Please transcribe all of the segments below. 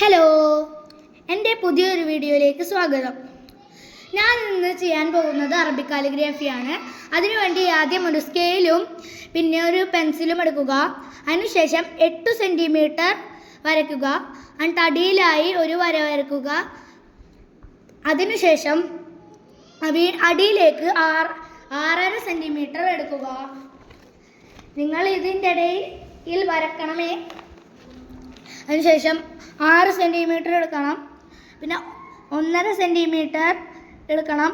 Hello, എൻ്റെ പുതിയൊരു വീഡിയോയിലേക്ക് സ്വാഗതം. ഞാൻ ഇന്ന് ചെയ്യാൻ പോകുന്നത് അറബിക് കാലിഗ്രാഫിയാണ്. അതിനുവേണ്ടി ആദ്യം ഒരു സ്കെയിലും പിന്നെ ഒരു പെൻസിലും എടുക്കുക. അതിനുശേഷം 8 സെൻറ്റിമീറ്റർ വരയ്ക്കുക. എന്നിട്ട് അടിയിലായി ഒരു വര വരയ്ക്കുക. അതിനുശേഷം അടിയിലേക്ക് 6.5 സെൻറ്റിമീറ്റർ എടുക്കുക. നിങ്ങൾ ഇതിൻ്റെ ഇടയിൽ വരക്കണമേ. അതിനുശേഷം 6 സെൻറ്റിമീറ്റർ എടുക്കണം. പിന്നെ 1.5 സെൻറ്റിമീറ്റർ എടുക്കണം.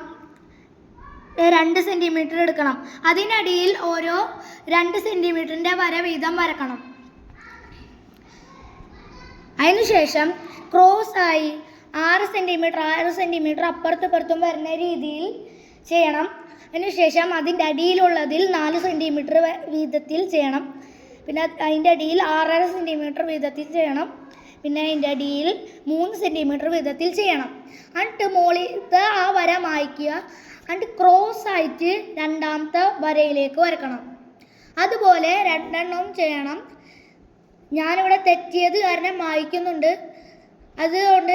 2 സെൻറ്റിമീറ്റർ എടുക്കണം. അതിനടിയിൽ ഓരോ 2 സെൻറ്റിമീറ്ററിൻ്റെ വര വീതം വരക്കണം. അതിനുശേഷം ക്രോസായി 6 സെൻറ്റിമീറ്റർ അപ്പുറത്തും വരുന്ന രീതിയിൽ ചെയ്യണം. അതിനുശേഷം അതിൻ്റെ അടിയിലുള്ളതിൽ 4 സെൻറ്റിമീറ്റർ വീതത്തിൽ ചെയ്യണം. പിന്നെ അതിൻ്റെ അടിയിൽ 6.5 സെൻറ്റിമീറ്റർ വീതത്തിൽ ചെയ്യണം. പിന്നെ അതിൻ്റെ അടിയിൽ 3 സെൻറ്റിമീറ്റർ വീതത്തിൽ ചെയ്യണം. എന്നിട്ട് മുകളിലത്തെ ആ വര മായ്ക്കുക. എന്നിട്ട് ക്രോസ് ആയിട്ട് രണ്ടാമത്തെ വരയിലേക്ക് വരക്കണം. അതുപോലെ 2 എണ്ണം ചെയ്യണം. ഞാനിവിടെ തെറ്റിയത് കാരണം മായ്ക്കുന്നുണ്ട്. അതുകൊണ്ട്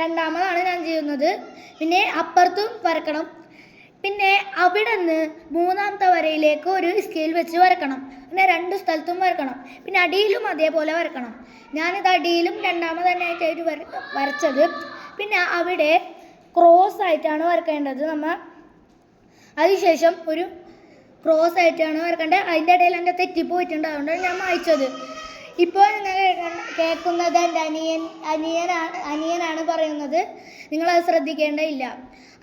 രണ്ടാമതാണ് ഞാൻ ചെയ്യുന്നത്. പിന്നെ അപ്പുറത്തും വരക്കണം. പിന്നെ അവിടെ നിന്ന് 3ാമത്തെ വരയിലേക്ക് ഒരു സ്കെയിൽ വെച്ച് വരക്കണം. പിന്നെ 2 സ്ഥലത്തും വരക്കണം. പിന്നെ അടിയിലും അതേപോലെ വരക്കണം. ഞാനിത് അടിയിലും രണ്ടാമത് തന്നെ ആയിട്ട് വരച്ചത്. പിന്നെ അവിടെ ക്രോസ് ആയിട്ടാണ് വരക്കേണ്ടത്. അതിനുശേഷം ഒരു ക്രോസ് ആയിട്ടാണ് വരക്കേണ്ടത്. അതിൻ്റെ ഇടയിൽ എൻ്റെ തെറ്റിപ്പോയിട്ടുണ്ട്. അതുകൊണ്ടാണ് ഞാൻ വായിച്ചത്. ഇപ്പോൾ നിങ്ങൾ കേൾക്കുന്നത് എൻ്റെ അനിയനാണ് പറയുന്നത്. നിങ്ങളത് ശ്രദ്ധിക്കേണ്ടതില്ല.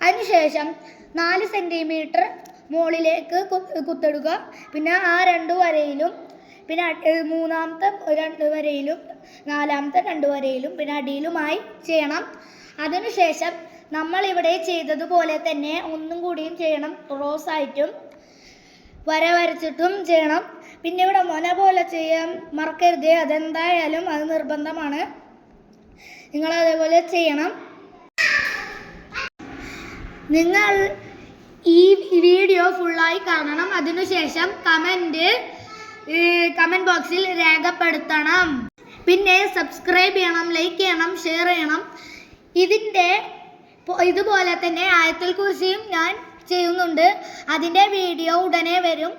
അതിനുശേഷം 4 സെൻറ്റിമീറ്റർ മുകളിലേക്ക് കുത്തിടുക. പിന്നെ ആ 2 വരയിലും പിന്നെ 3ാമത്തെ 2 വരയിലും 4ാമത്തെ 2 വരയിലും പിന്നെ അടിയിലുമായി ചെയ്യണം. അതിനുശേഷം നമ്മളിവിടെ ചെയ്തതുപോലെ തന്നെ ഒന്നും കൂടിയും ചെയ്യണം. ക്രോസായിട്ടും വര വരച്ചിട്ടും ചെയ്യണം. പിന്നെ ഇവിടെ മൊന പോലെ ചെയ്യാൻ മറക്കരുത്. അതെന്തായാലും അത് നിർബന്ധമാണ്. നിങ്ങളതേപോലെ ചെയ്യണം. നിങ്ങൾ ഈ വീഡിയോ ഫുള്ളായി കാണണം. അതിനുശേഷം കമൻറ്റ് ബോക്സിൽ രേഖപ്പെടുത്തണം. പിന്നെ സബ്സ്ക്രൈബ് ചെയ്യണം, ലൈക്ക് ചെയ്യണം, ഷെയർ ചെയ്യണം. ഇതുപോലെ തന്നെ ആയത്തുൽ കുർസിയും ഞാൻ ചെയ്യുന്നുണ്ട്. അതിൻ്റെ വീഡിയോ ഉടനെ വരും.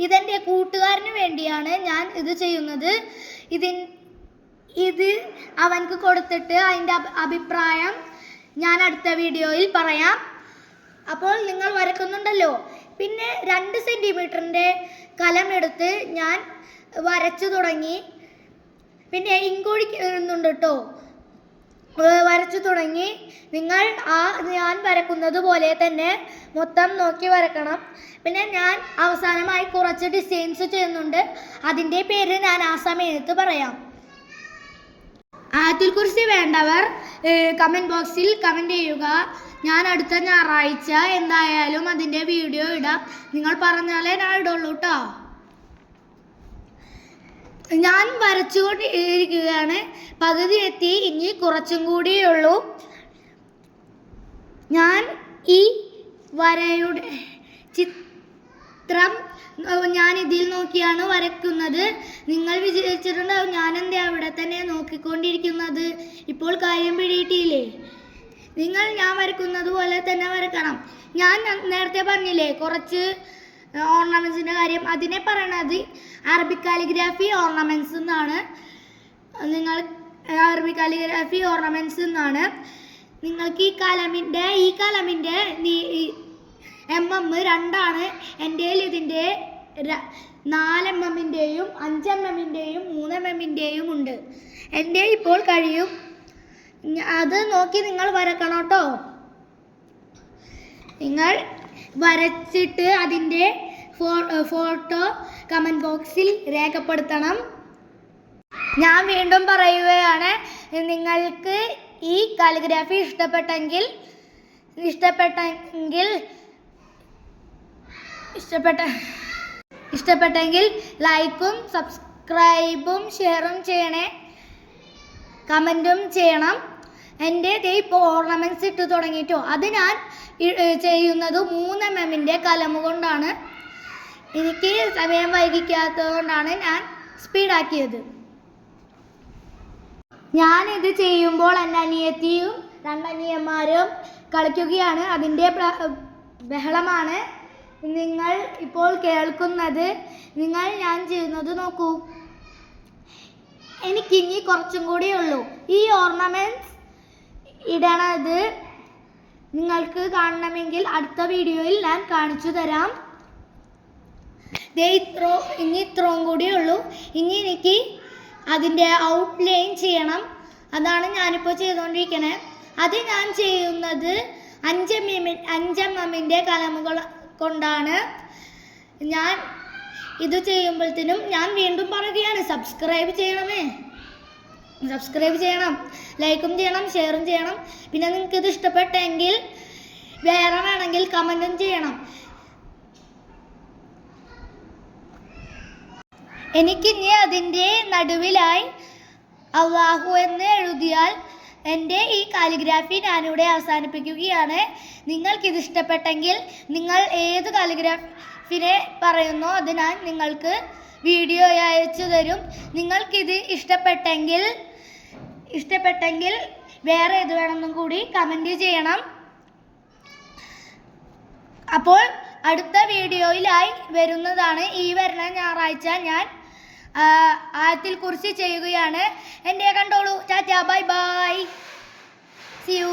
ഇതെൻ്റെ കൂട്ടുകാരന് വേണ്ടിയാണ് ഞാൻ ഇത് ചെയ്യുന്നത്. ഇത് അവൻക്ക് കൊടുത്തിട്ട് അതിൻ്റെ അഭിപ്രായം ഞാൻ അടുത്ത വീഡിയോയിൽ പറയാം. അപ്പോൾ നിങ്ങൾ വരക്കുന്നുണ്ടല്ലോ. പിന്നെ 2 സെൻറ്റിമീറ്ററിൻ്റെ കലമെടുത്ത് ഞാൻ വരച്ചു തുടങ്ങി. പിന്നെ ഇങ്കൂടി ഇടുന്നുണ്ട് കേട്ടോ. വരച്ചു തുടങ്ങി. നിങ്ങൾ ഞാൻ വരക്കുന്നത് പോലെ തന്നെ മൊത്തം നോക്കി വരക്കണം. പിന്നെ ഞാൻ അവസാനമായി കുറച്ച് ഡിസൈൻസ് ചെയ്യുന്നുണ്ട്. അതിൻ്റെ പേര് ഞാൻ ആ സമയത്ത് പറയാം. ആയത്തുൽ കുർസി വേണ്ടവർ കമൻറ്റ് ബോക്സിൽ കമൻറ്റ് ചെയ്യുക. ഞാൻ അടുത്ത ഞായറാഴ്ച എന്തായാലും അതിൻ്റെ വീഡിയോ ഇടാം. നിങ്ങൾ പറഞ്ഞാലേ ഞാൻ ഇടുള്ളൂ കേട്ടോ. ഞാൻ വരച്ചുകൊണ്ട് ഇരിക്കുകയാണ്. പകുതി എത്തി. ഇനി കുറച്ചും കൂടിയേ ഉള്ളൂ. ഞാൻ ഈ വരയുടെ ചിത്രം ഞാൻ ഇതിൽ നോക്കിയാണ് വരയ്ക്കുന്നത്. നിങ്ങൾ വിചാരിച്ചിട്ടുണ്ടാവും ഞാനെന്താ അവിടെ തന്നെ നോക്കിക്കൊണ്ടിരിക്കുന്നത്. ഇപ്പോൾ കാര്യം പിടിയിട്ടില്ലേ? നിങ്ങൾ ഞാൻ വരയ്ക്കുന്നത് പോലെ തന്നെ വരക്കണം. ഞാൻ നേരത്തെ പറഞ്ഞില്ലേ കുറച്ച് ഓർണമെൻറ്റ്സിൻ്റെ കാര്യം. അതിനെ പറയണത് അറബിക് കാലിഗ്രാഫി ഓർണമെൻറ്റ്സ് എന്നാണ്. അറബിക് കാലിഗ്രാഫി ഓർണമെൻറ്റ്സ് എന്നാണ്. നിങ്ങൾക്ക് ഈ കലമിൻ്റെ mm 2ആണ്. എൻ്റെ ഇതിൻ്റെ 4 mmൻ്റെയും 5 mmൻ്റെയും 3 mmൻ്റെയും ഉണ്ട്. എൻ്റെ ഇപ്പോൾ കഴിയും. അത് നോക്കി നിങ്ങൾ വരക്കണം കേട്ടോ. നിങ്ങൾ വരച്ചിട്ട് അതിൻ്റെ ഫോട്ടോ കമൻറ്റ് ബോക്സിൽ രേഖപ്പെടുത്തണം. ഞാൻ വീണ്ടും പറയുകയാണ്, നിങ്ങൾക്ക് ഈ കാലിഗ്രാഫി ഇഷ്ടപ്പെട്ടെങ്കിൽ ലൈക്കും സബ്സ്ക്രൈബും ഷെയറും ചെയ്യണേ. കമൻറ്റും ചെയ്യണം. എൻ്റെ ഇപ്പോൾ ഓർണമെൻറ്റ്സ് ഇട്ട് തുടങ്ങിയിട്ടോ. അത് ഞാൻ ചെയ്യുന്നത് 3 mmൻ്റെ കലം കൊണ്ടാണ്. എനിക്ക് സമയം വൈകിക്കാത്തത് കൊണ്ടാണ് ഞാൻ സ്പീഡാക്കിയത്. ഞാനിത് ചെയ്യുമ്പോൾ എൻ്റെ അനിയത്തിയും രണ്ടനിയന്മാരും കളിക്കുകയാണ്. അതിൻ്റെ ബഹളമാണ് നിങ്ങൾ ഇപ്പോൾ കേൾക്കുന്നത്. നിങ്ങൾ ഞാൻ ചെയ്യുന്നത് നോക്കൂ. എനിക്കിനി കുറച്ചും കൂടിയേ ഉള്ളൂ. ഈ ഓർണമെൻറ്റ്സ് ഇടണത് നിങ്ങൾക്ക് കാണണമെങ്കിൽ അടുത്ത വീഡിയോയിൽ ഞാൻ കാണിച്ചു തരാം. ഇനി ഇത്രയും കൂടിയേ ഉള്ളൂ. ഇനി എനിക്ക് അതിൻ്റെ ഔട്ട്ലൈൻ ചെയ്യണം. അതാണ് ഞാനിപ്പോൾ ചെയ്തുകൊണ്ടിരിക്കുന്നത്. അത് ഞാൻ ചെയ്യുന്നത് 5mm കലമുകൾ കൊണ്ടാണ്. ഞാൻ ഇത് ചെയ്യുമ്പോഴത്തേനും ഞാൻ വീണ്ടും പറയുകയാണ്, സബ്സ്ക്രൈബ് ചെയ്യണം, ലൈക്കും ചെയ്യണം, ഷെയറും ചെയ്യണം. പിന്നെ നിങ്ങൾക്ക് ഇത് ഇഷ്ടപ്പെട്ടെങ്കിൽ വേറെ വേണമെങ്കിൽ കമൻറ്റും ചെയ്യണം. എനിക്കിനി അതിൻ്റെ നടുവിലായി അള്ളാഹു എന്ന് എഴുതിയാൽ എൻ്റെ ഈ കാലിഗ്രാഫി ഞാനിവിടെ അവസാനിപ്പിക്കുകയാണ്. നിങ്ങൾക്കിത് ഇഷ്ടപ്പെട്ടെങ്കിൽ നിങ്ങൾ ഏത് കാലിഗ്രാഫിനെ പറയുന്നോ അത് ഞാൻ നിങ്ങൾക്ക് വീഡിയോ അയച്ചു തരും. നിങ്ങൾക്കിത് ഇഷ്ടപ്പെട്ടെങ്കിൽ വേറെ ഏത് വേണമെന്നും കൂടി കമൻറ്റ് ചെയ്യണം. അപ്പോൾ അടുത്ത വീഡിയോയിലായി വരുന്നതാണ്. ഈ വരുന്ന ഞായറാഴ്ച ഞാൻ ആയത്തിൽ കുറിച്ച് ചെയ്യുകയാണ്. എൻ്റെ കണ്ടോളൂ. Ta ta, bye bye, see U.